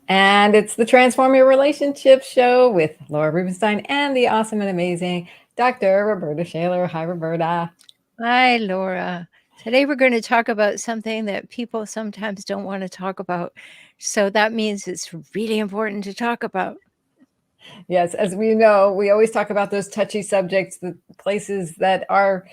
And it's the Transform Your Relationship show with Laura Rubinstein and the awesome and amazing Dr. Rhoberta Shaler. Hi, Rhoberta. Hi, Laura. Today we're going to talk about something that people sometimes don't want to talk about. So that means it's really important to talk about. Yes, as we know, we always talk about those touchy subjects, the places that are,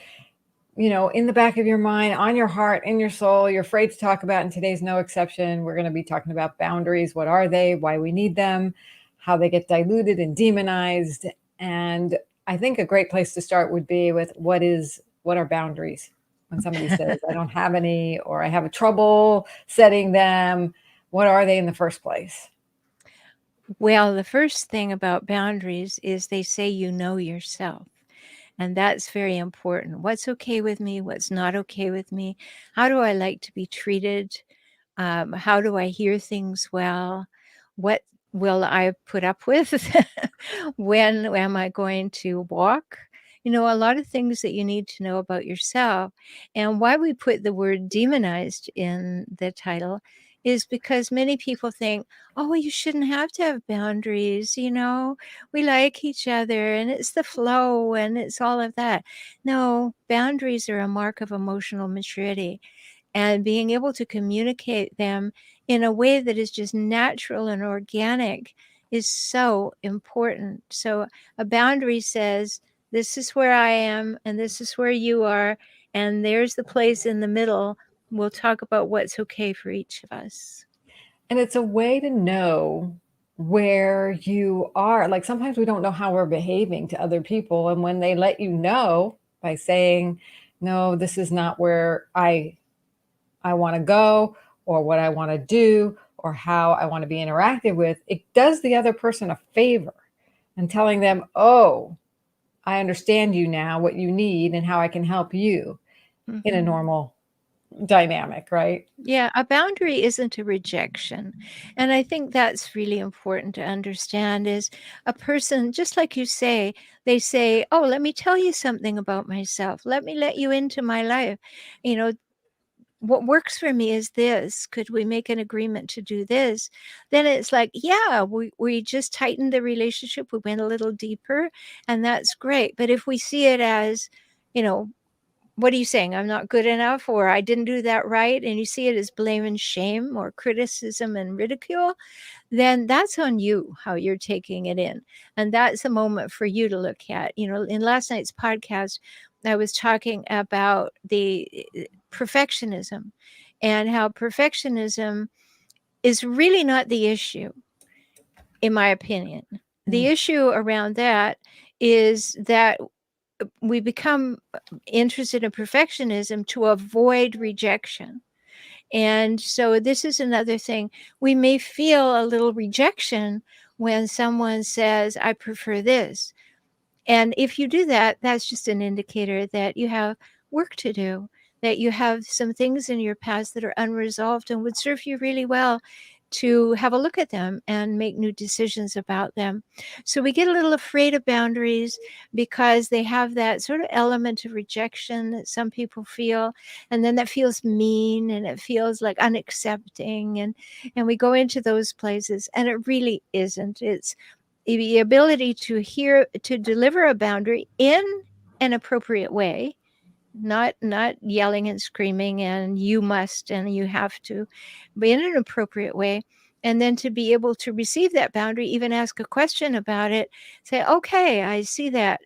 in the back of your mind, on your heart, in your soul, you're afraid to talk about. And today's no exception. We're going to be talking about boundaries. What are they? Why we need them? How they get diluted and demonized. And I think a great place to start would be with what are boundaries? When somebody says, I don't have any, or I have a trouble setting them, what are they in the first place? Well, the first thing about boundaries is they say you know yourself. And that's very important. What's okay with me? What's not okay with me? How do I like to be treated? How do I hear things well? What will I put up with? When am I going to walk? A lot of things that you need to know about yourself. And why we put the word demonized in the title is because many people think, oh, well, you shouldn't have to have boundaries. We like each other and it's the flow and it's all of that. No, boundaries are a mark of emotional maturity, and being able to communicate them in a way that is just natural and organic is so important. So a boundary says, this is where I am and this is where you are, and there's the place in the middle. We'll talk about what's okay for each of us. And it's a way to know where you are. Like sometimes we don't know how we're behaving to other people. And when they let you know by saying, no, this is not where I want to go, or what I want to do, or how I want to be interacted with, it does the other person a favor and telling them, oh, I understand you now, what you need, and how I can help you in a normal dynamic, right? Yeah, a boundary isn't a rejection. And I think that's really important to understand is a person, just like you say, they say, oh, let me tell you something about myself. Let me let you into my life. You know, what works for me is this. Could we make an agreement to do this? Then it's like, yeah, we just tightened the relationship. We went a little deeper, and that's great. But if we see it as, you know, what are you saying? I'm not good enough, or I didn't do that right. And you see it as blame and shame or criticism and ridicule, then that's on you, how you're taking it in. And that's a moment for you to look at. In last night's podcast, I was talking about the perfectionism and how perfectionism is really not the issue, in my opinion. The issue around that is that we become interested in perfectionism to avoid rejection. And so this is another thing. We may feel a little rejection when someone says, I prefer this. And if you do that, that's just an indicator that you have work to do, that you have some things in your past that are unresolved and would serve you really well to have a look at them and make new decisions about them. So we get a little afraid of boundaries because they have that sort of element of rejection that some people feel, and then that feels mean and it feels like unaccepting, and we go into those places, and it really isn't. It's the ability to deliver a boundary in an appropriate way, not yelling and screaming and you must and you have to, but in an appropriate way. And then to be able to receive that boundary, even ask a question about it, say, okay, I see that,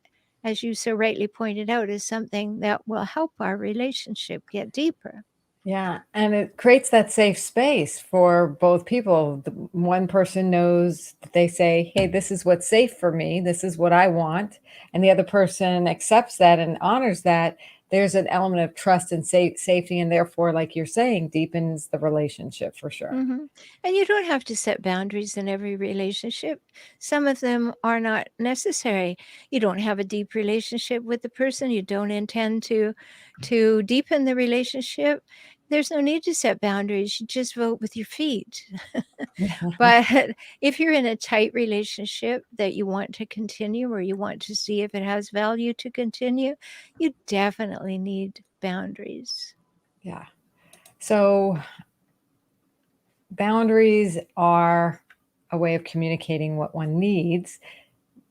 as you so rightly pointed out, is something that will help our relationship get deeper. Yeah, and it creates that safe space for both people. One person knows that they say, hey, this is what's safe for me. This is what I want. And the other person accepts that and honors that. There's an element of trust and safety. And therefore, like you're saying, deepens the relationship for sure. And you don't have to set boundaries in every relationship. Some of them are not necessary. You don't have a deep relationship with the person. You don't intend to deepen the relationship. There's no need to set boundaries. You just vote with your feet. But if you're in a tight relationship that you want to continue, or you want to see if it has value to continue, you definitely need boundaries. Yeah. So boundaries are a way of communicating what one needs,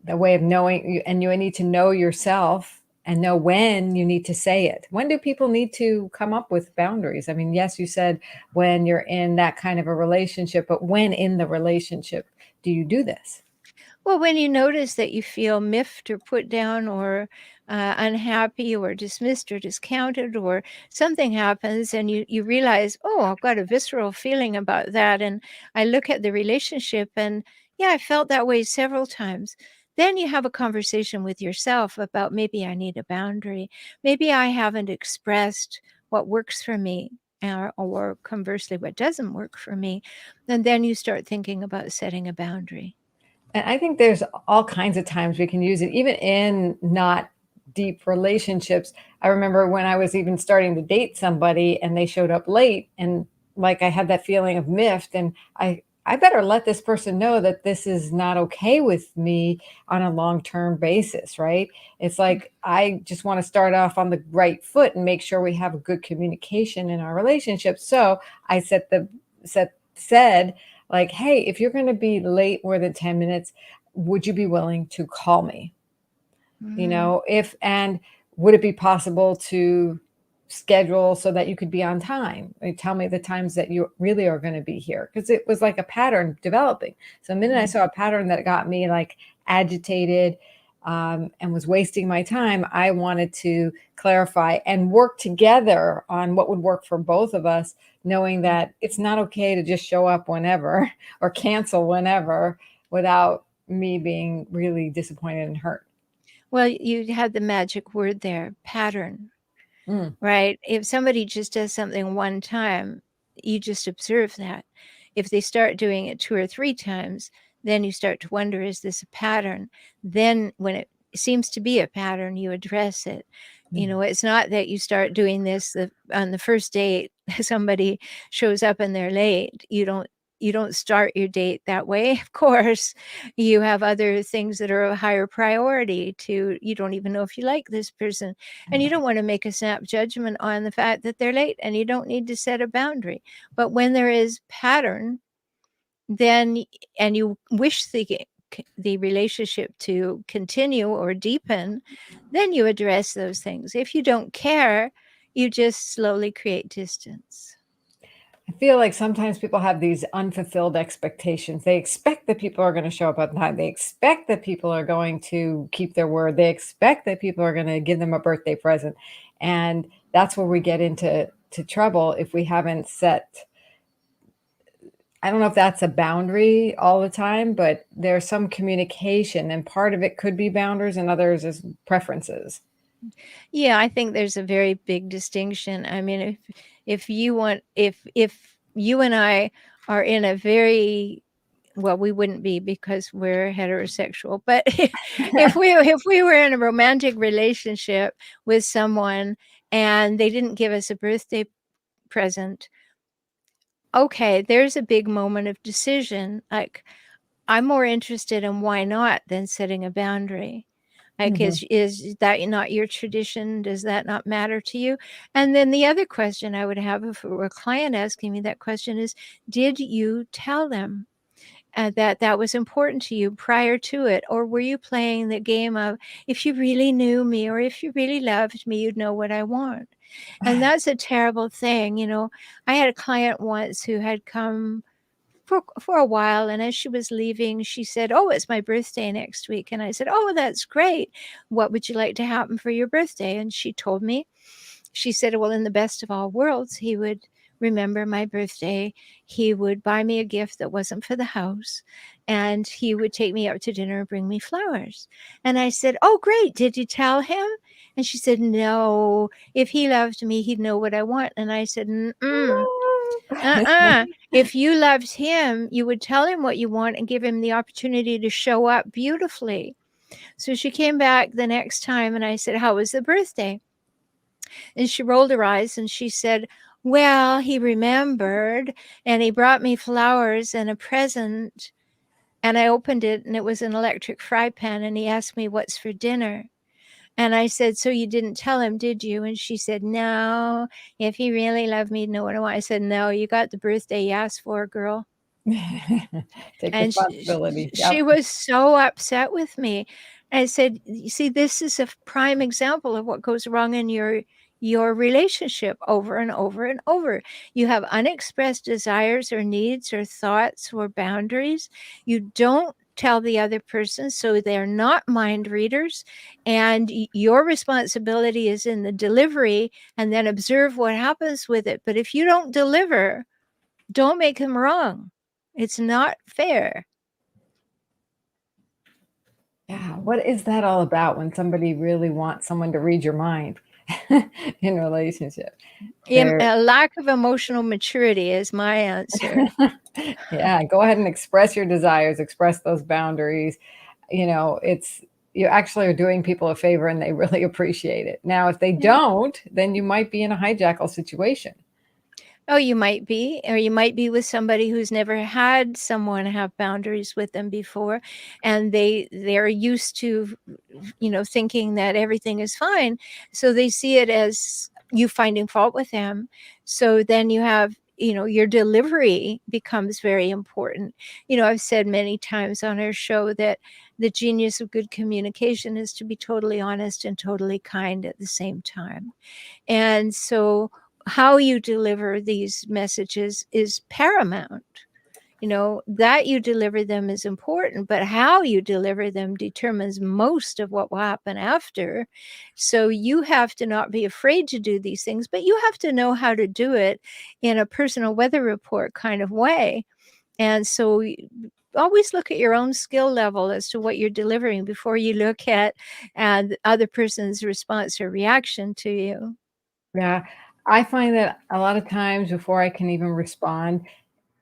the way of knowing, and you need to know yourself and know when you need to say it. When do people need to come up with boundaries? I mean, yes, you said when you're in that kind of a relationship, but when in the relationship do you do this? Well, when you notice that you feel miffed or put down or unhappy or dismissed or discounted or something happens and you realize, oh, I've got a visceral feeling about that. And I look at the relationship and yeah, I felt that way several times. Then you have a conversation with yourself about maybe I need a boundary. Maybe I haven't expressed what works for me. Or conversely, what doesn't work for me. And then you start thinking about setting a boundary. And I think there's all kinds of times we can use it, even in not deep relationships. I remember when I was even starting to date somebody and they showed up late, and like I had that feeling of miffed, and I better let this person know that this is not okay with me on a long-term basis, right? It's like I just want to start off on the right foot and make sure we have a good communication in our relationship. So I said like, hey, if you're going to be late more than 10 minutes, would you be willing to call me? Mhm. If, and would it be possible to schedule so that you could be on time? Tell me the times that you really are going to be here. Because it was like a pattern developing. So the minute I saw a pattern that got me like agitated, and was wasting my time, I wanted to clarify and work together on what would work for both of us, knowing that it's not okay to just show up whenever or cancel whenever without me being really disappointed and hurt. Well, you had the magic word there, pattern, Mm. right? If somebody just does something one time, you just observe that. If they start doing it 2 or 3 times, then you start to wonder, is this a pattern? Then when it seems to be a pattern, you address it. Mm. It's not that you start doing this on the first date, somebody shows up and they're late. You don't start your date that way, of course. You have other things that are a higher priority to you don't even know if you like this person, and you don't wanna make a snap judgment on the fact that they're late, and you don't need to set a boundary. But when there is pattern, then and you wish the relationship to continue or deepen, then you address those things. If you don't care, you just slowly create distance. I feel like sometimes people have these unfulfilled expectations. They expect that people are going to show up on time. They expect that people are going to keep their word. They expect that people are going to give them a birthday present. And that's where we get into trouble if we haven't set, I don't know if that's a boundary all the time, but there's some communication, and part of it could be boundaries and others is preferences. Yeah, I think there's a very big distinction. I mean, if you and I are in a very well, we wouldn't be because we're heterosexual, but if we were in a romantic relationship with someone and they didn't give us a birthday present, okay, there's a big moment of decision. Like, I'm more interested in why not than setting a boundary. Like, Mhm. is that not your tradition? Does that not matter to you? And then the other question I would have if it were a client asking me that question is, did you tell them that that was important to you prior to it? Or were you playing the game of, if you really knew me or if you really loved me, you'd know what I want? And that's a terrible thing. I had a client once who had come for a while, and as she was leaving, she said, "Oh, it's my birthday next week." And I said, "Oh, that's great. What would you like to happen for your birthday?" And she told me. She said, "Well, in the best of all worlds, he would remember my birthday. He would buy me a gift that wasn't for the house, and he would take me out to dinner and bring me flowers." And I said, "Oh, great. Did you tell him?" And she said, "No. If he loved me, he'd know what I want." And I said, "Mm-mm. Uh-uh. If you loved him, you would tell him what you want and give him the opportunity to show up beautifully." So she came back the next time and I said, "How was the birthday?" And she rolled her eyes and she said, "Well, he remembered and he brought me flowers and a present." And I opened it and it was an electric fry pan and he asked me, "What's for dinner?" And I said, "So you didn't tell him, did you?" And she said, "No, if he really loved me, he'd know what I want." I said, "No, you got the birthday you asked for, girl." Take And responsibility. she Yep. was so upset with me. I said, "You see, this is a prime example of what goes wrong in your relationship over and over and over. You have unexpressed desires or needs or thoughts or boundaries. You don't tell the other person, so they're not mind readers, and your responsibility is in the delivery, and then observe what happens with it. But if you don't deliver, don't make them wrong. It's not fair." Yeah. What is that all about when somebody really wants someone to read your mind in relationship? They're A lack of emotional maturity is my answer. yeah, go ahead and express your desires, express those boundaries. It's you actually are doing people a favor and they really appreciate it. Now, if they Yeah. don't, then you might be in a hijackal situation. Oh, you might be, or you might be with somebody who's never had someone have boundaries with them before, and they're used to, thinking that everything is fine, so they see it as you finding fault with them. So then you have, your delivery becomes very important. I've said many times on our show that the genius of good communication is to be totally honest and totally kind at the same time. And so how you deliver these messages is paramount. That you deliver them is important, but how you deliver them determines most of what will happen after. So you have to not be afraid to do these things, but you have to know how to do it in a personal weather report kind of way. And so always look at your own skill level as to what you're delivering before you look at the other person's response or reaction to you. Yeah. I find that a lot of times before I can even respond,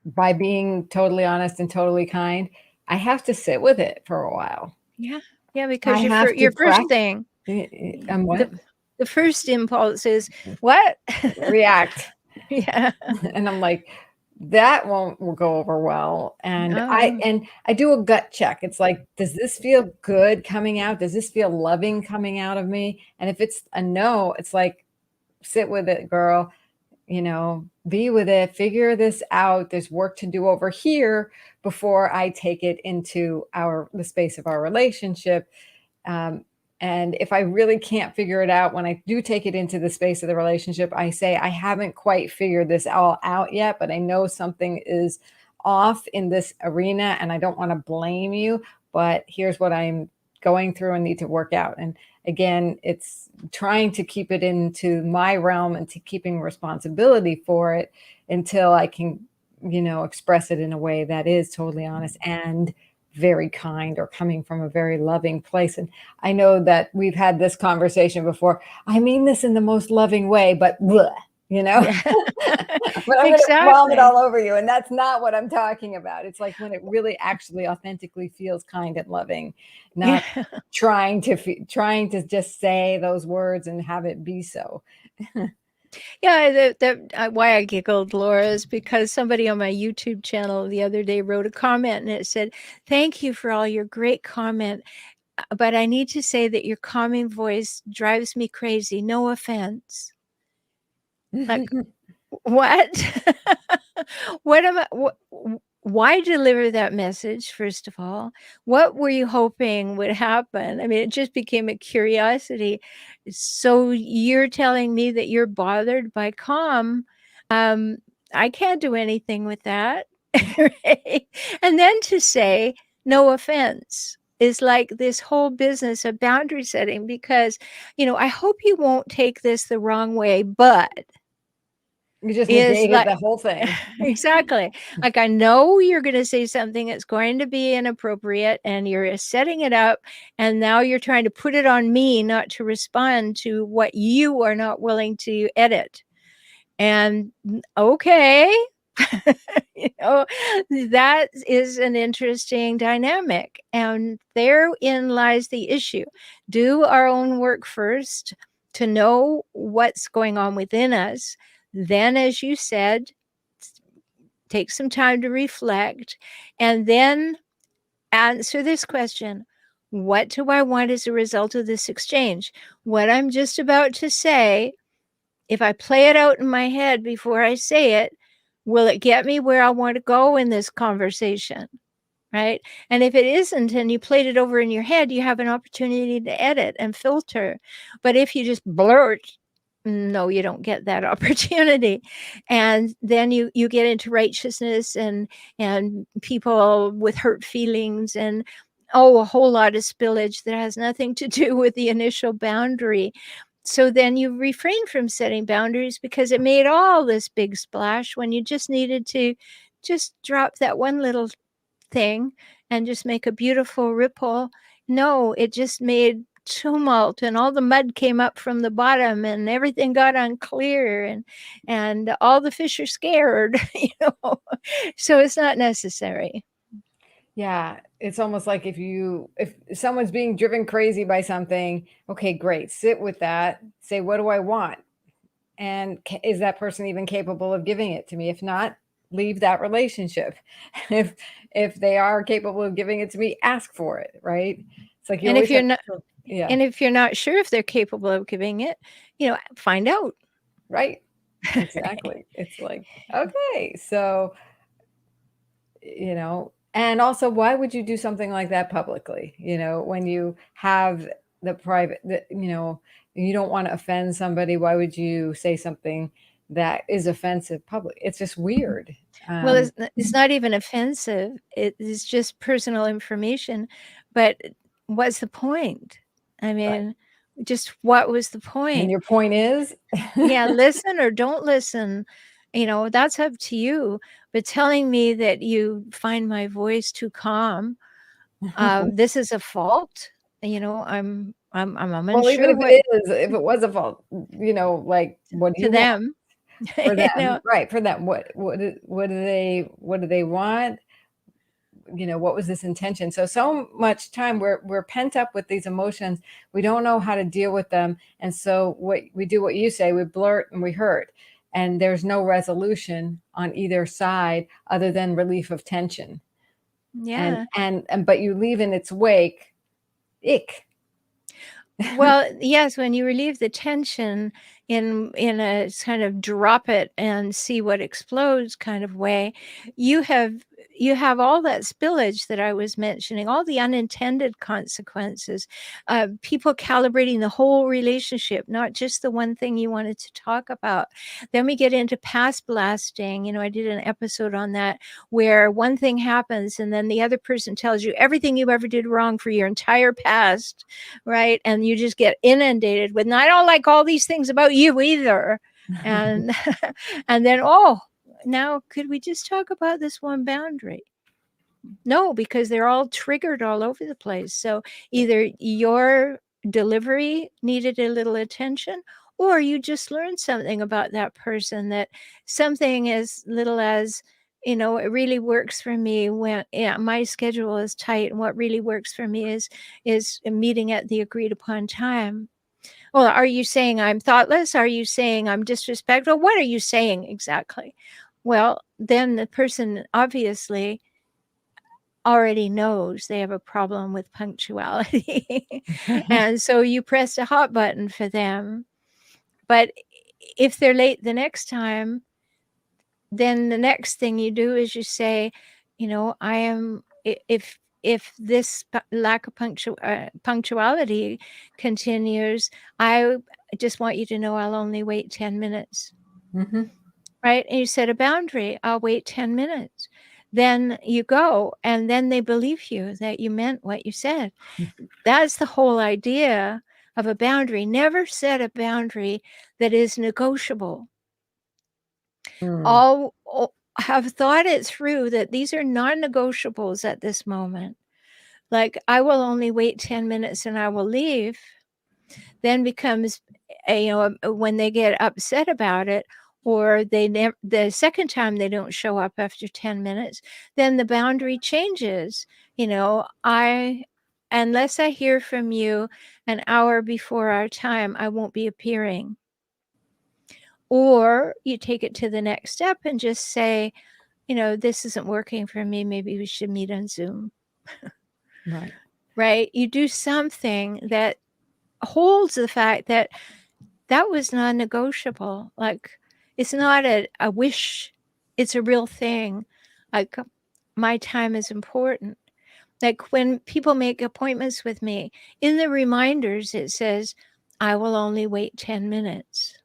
by being totally honest and totally kind, I have to sit with it for a while. Yeah. Yeah, I because have to your first practice. thing, What? the first impulse is, "What?" React. Yeah. And I'm like, that won't will go over well. And I No. and I do a gut check. It's like, does this feel good coming out? Does this feel loving coming out of me? And if it's a no, it's like, sit with it, girl. Be with it, figure this out. There's work to do over here before I take it into the space of our relationship. Um, and if I really can't figure it out, when I do take it into the space of the relationship, I say, I haven't quite figured this all out yet, but I know something is off in this arena and I don't want to blame you, but here's what I'm going through and need to work out. And again, it's trying to keep it into my realm and to keeping responsibility for it until I can, express it in a way that is totally honest and very kind or coming from a very loving place. And I know that we've had this conversation before. I mean this in the most loving way, but bleh, Yeah. but I'm going to vomit Exactly. all over you. And that's not what I'm talking about. It's like when it really actually authentically feels kind and loving, Yeah. not trying to just say those words and have it be so. Yeah, why I giggled, Laura, is because somebody on my YouTube channel the other day wrote a comment and it said, "Thank you for all your great comment, but I need to say that your calming voice drives me crazy. No offense." Like, what? What am I why deliver that message, first of all? What were you hoping would happen? I mean, it just became a curiosity. So you're telling me that you're bothered by calm. Um, I can't do anything with that. Right? And then to say, "No offense," is like this whole business of boundary setting because, I hope you won't take this the wrong way, but You just is negated like the whole thing. exactly. Like, I know you're gonna say something that's going to be inappropriate, and you're setting it up, and now you're trying to put it on me not to respond to what you are not willing to edit. And okay. You know, that is an interesting dynamic, and therein lies the issue. Do our own work first to know what's going on within us. Then, as you said, take some time to reflect, and then answer this question: what do I want as a result of this exchange? What I'm just about to say, if I play it out in my head before I say it, Will it get me where I want to go in this conversation? Right? And if it isn't and you played it over in your head, you have an opportunity to edit and filter. But if you just blurt, no, you don't get that opportunity. And then you get into righteousness and people with hurt feelings and a whole lot of spillage that has nothing to do with the initial boundary. So then you refrain from setting boundaries because it made all this big splash when you just needed to just drop that one little thing and just make a beautiful ripple. No, it just made tumult and all the mud came up from the bottom and everything got unclear and all the fish are scared, you know. So it's not necessary. Yeah, it's almost like if someone's being driven crazy by something, okay, great. Sit with that. Say, what do I want? And is that person even capable of giving it to me? If not, leave that relationship. if if they are capable of giving it to me, ask for it, right? It's like you And if always you're have not to, yeah, and if you're not sure if they're capable of giving it, find out. right. Exactly. It's like, okay, so and also, why would you do something like that publicly, when you have the private, you don't want to offend somebody? Why would you say something that is offensive public? It's just weird. Well, um it's not even offensive. It is just personal information. But what's the point? I right. mean, just what was the And point? your point is, Yeah, listen or don't listen. That's up to you. But telling me that you find my voice too calm, this is a fault. I'm well, even unsure if what it is, if it was a fault, like, what do to you want them. for you them? know, Right, for them, what do they want? What was this intention? So much time we're pent up with these emotions. We don't know how to deal with them, and so what we do, what you say, we blurt and we hurt, and there's no resolution on either side other than relief of tension. and yeah. and but you leave in its wake ick. Well, yes, when you relieve the tension in a kind of drop it and see what explodes kind of way, you have you have all that spillage that I was mentioning, all the unintended consequences, people calibrating the whole relationship, not just the one thing you wanted to talk about. Then we get into past blasting. I did an episode on that where one thing happens and then the other person tells you everything you ever did wrong for your entire past, right? And you just get inundated with, "I don't like all these things about you either." And and then, now could we just talk about this one boundary? No, because they're all triggered all over the place. So either your delivery needed a little attention, or you just learned something about that person, that something as little as, it really works for me when, yeah, my schedule is tight, and what really works for me is a meeting at the agreed upon time. Well, are you saying I'm thoughtless? Are you saying I'm disrespectful? What are you saying exactly? Well, then the person obviously already knows they have a problem with punctuality. And so you press a hot button for them. But if they're late the next time, then the next thing you do is you say, I am, if this lack of punctuality continues, I just want you to know I'll only wait 10 minutes. Hmm. Right? And you set a boundary. I'll wait 10 minutes. Then you go, and then they believe you that you meant what you said. That's the whole idea of a boundary. Never set a boundary that is negotiable. Mm. All have thought it through that these are non-negotiables at this moment. Like, I will only wait 10 minutes and I will leave, then becomes, when they get upset about it, or the second time they don't show up after 10 minutes, then the boundary changes. I unless I hear from you an hour before our time, I won't be appearing. Or you take it to the next step and just say, this isn't working for me, maybe we should meet on Zoom. Right. Right? You do something that holds the fact that that was non-negotiable. Like, it's not a wish. it's a real thing. Like, my time is important. Like, when people make appointments with me, in the reminders, it says, I will only wait 10 minutes,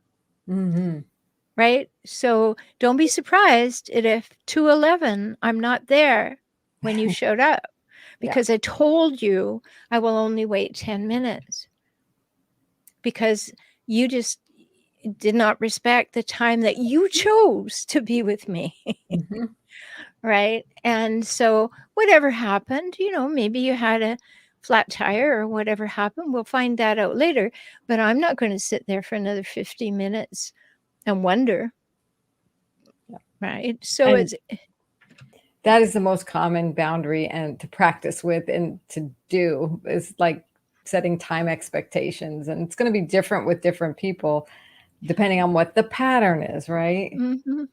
Hmm. right? So don't be surprised if 2:11 I'm not there when you showed up, Yeah. because I told you I will only wait 10 minutes, because you just did not respect the time that you chose to be with me. Hmm. Right? And so whatever happened, maybe you had a flat tire or whatever happened, we'll find that out later, but I'm not going to sit there for another 50 minutes and wonder, right? So And it's that is the most common boundary and to practice with and to do is like setting time expectations. And it's going to be different with different people depending on what the pattern is, right? mhm.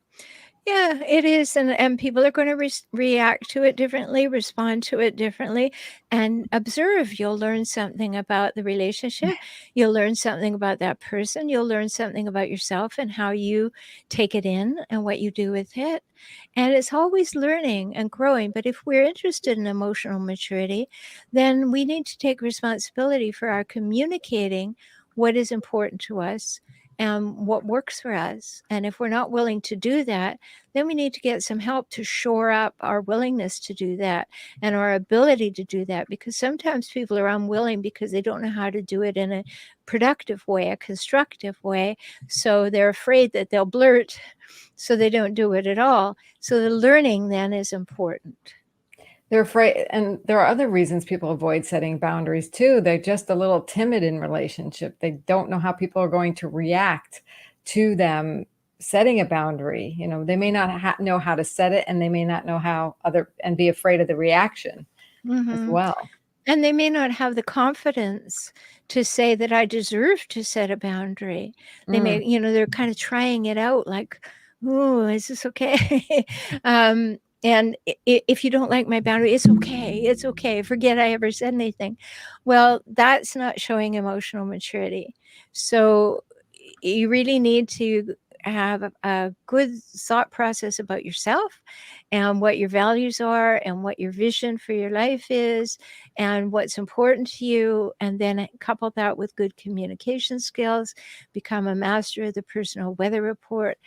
Yeah, it is, and people are gonna react to it differently, respond to it differently, and observe. You'll learn something about the relationship, you'll learn something about that person, you'll learn something about yourself and how you take it in and what you do with it, and it's always learning and growing, but if we're interested in emotional maturity, then we need to take responsibility for our communicating what is important to us and what works for us, and if we're not willing to do that, then we need to get some help to shore up our willingness to do that and our ability to do that, because sometimes people are unwilling because they don't know how to do it in a productive way, a constructive way. So they're afraid that they'll blurt, so they don't do it at all. So the learning then is important. They're afraid, and there are other reasons people avoid setting boundaries too. They're just a little timid in relationship. They don't know how people are going to react to them setting a boundary. They may not know how to set it, and they may not know how other and be afraid of the reaction as Hmm. well. And they may not have the confidence to say that I deserve to set a boundary. They Mm, may, they're kind of trying it out like, oh, is this okay? And if you don't like my boundary, it's okay. It's okay. Forget I ever said anything. Well, that's not showing emotional maturity. So you really need to have a good thought process about yourself and what your values are and what your vision for your life is and what's important to you, and then couple that with good communication skills, become a master of the personal weather report,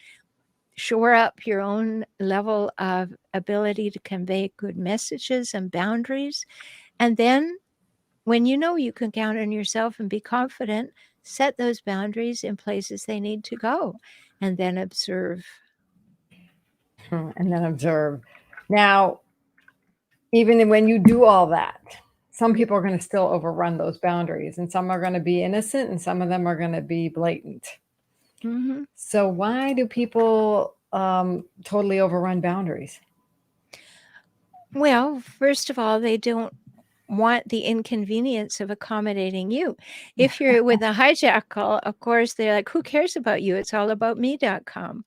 shore up your own level of ability to convey good messages and boundaries, and then when you know you can count on yourself and be confident, set those boundaries in places they need to go, and then observe. and then observe. Now, even when you do all that, some people are going to still overrun those boundaries, and some are going to be innocent, and some of them are going to be blatant. Mhm. So, why do people totally overrun boundaries? Well, first of all, they don't want the inconvenience of accommodating you. If you're with a hijack call, of course, they're like, "Who cares about you? It's all about me.com."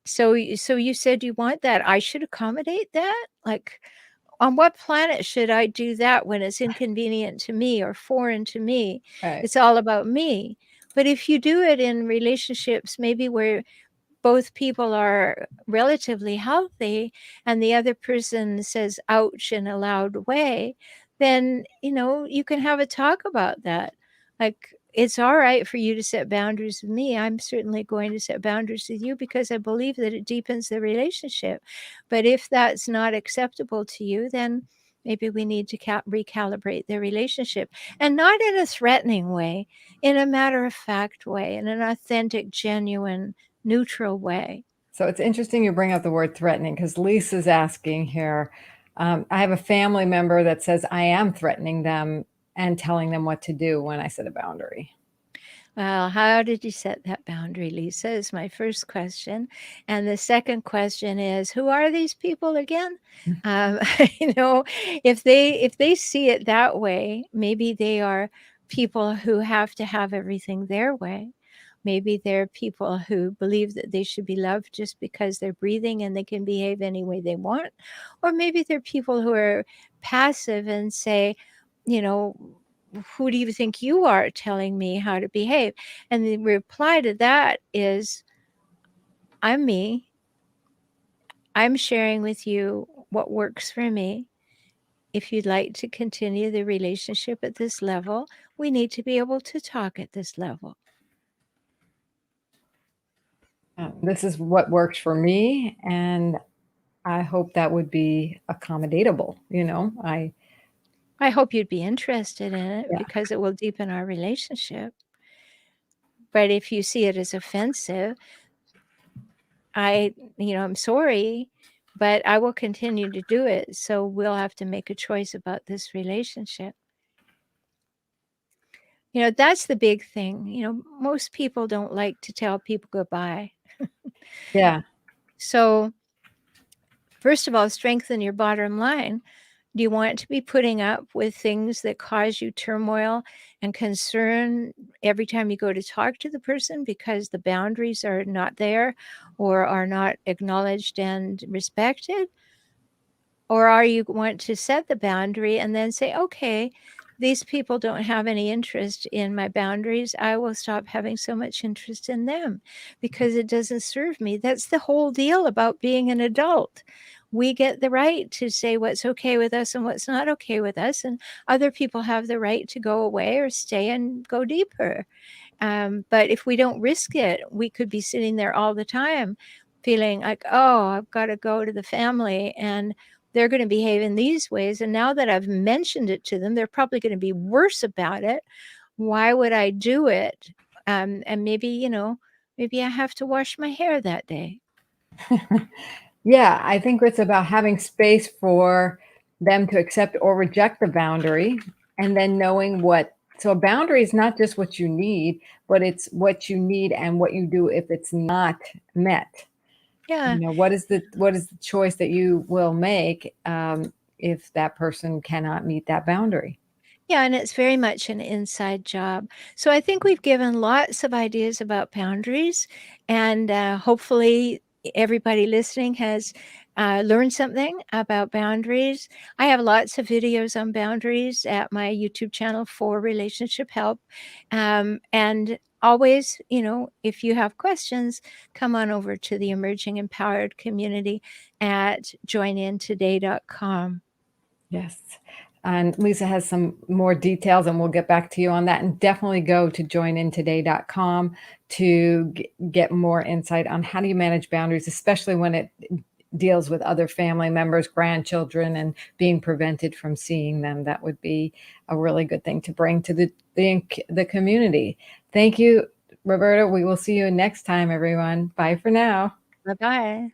So you said you want that. I should accommodate that? Like, on what planet should I do that when it's inconvenient to me or foreign to me? Right. It's all about me. But if you do it in relationships, maybe where both people are relatively healthy and the other person says ouch in a loud way, then you can have a talk about that. Like, it's all right for you to set boundaries with me. I'm certainly going to set boundaries with you because I believe that it deepens the relationship. But if that's not acceptable to you, then maybe we need to recalibrate the relationship, and not in a threatening way, in a matter of fact way, in an authentic, genuine, neutral way. So it's interesting you bring up the word threatening because Lisa's asking here. I have a family member that says I am threatening them and telling them what to do when I set a boundary. Well, how did you set that boundary, Lisa? Is my first question. And the second question is, who are these people again? Um, you know, if they see it that way, maybe they are people who have to have everything their way. Maybe they're people who believe that they should be loved just because they're breathing and they can behave any way they want. Or maybe they're people who are passive and say, you know, who do you think you are telling me how to behave? And the reply to that is, I'm me. I'm sharing with you what works for me. If you'd like to continue the relationship at this level, we need to be able to talk at this level. This is what works for me, and I hope that would be accommodatable. I hope you'd be interested in it Yeah. because it will deepen our relationship. But if you see it as offensive, I'm sorry, but I will continue to do it. So we'll have to make a choice about this relationship. That's the big thing. Most people don't like to tell people goodbye. Yeah. So, first of all, strengthen your bottom line. Do you want to be putting up with things that cause you turmoil and concern every time you go to talk to the person because the boundaries are not there or are not acknowledged and respected? Or are you want to set the boundary and then say, okay, these people don't have any interest in my boundaries. I will stop having so much interest in them because it doesn't serve me. That's the whole deal about being an adult. We get the right to say what's okay with us and what's not okay with us, and other people have the right to go away or stay and go deeper. But if we don't risk it, we could be sitting there all the time feeling like, oh, I've got to go to the family and they're going to behave in these ways. And now that I've mentioned it to them, they're probably going to be worse about it. Why would I do it? And maybe I have to wash my hair that day. Yeah, I think it's about having space for them to accept or reject the boundary, and then knowing so a boundary is not just what you need, but it's what you need and what you do if it's not met. Yeah. What is the choice that you will make if that person cannot meet that boundary? Yeah, and it's very much an inside job. So I think we've given lots of ideas about boundaries, and hopefully everybody listening has learned something about boundaries. I have lots of videos on boundaries at my YouTube channel for relationship help. And always, if you have questions, come on over to the Emerging Empowered community at joinintoday.com. Yes. And Lisa has some more details, and we'll get back to you on that. And definitely go to joinintoday.com to get more insight on how do you manage boundaries, especially when it deals with other family members, grandchildren, and being prevented from seeing them. That would be a really good thing to bring to the community. Thank you, Rhoberta. We will see you next time, everyone. Bye for now. Bye-bye.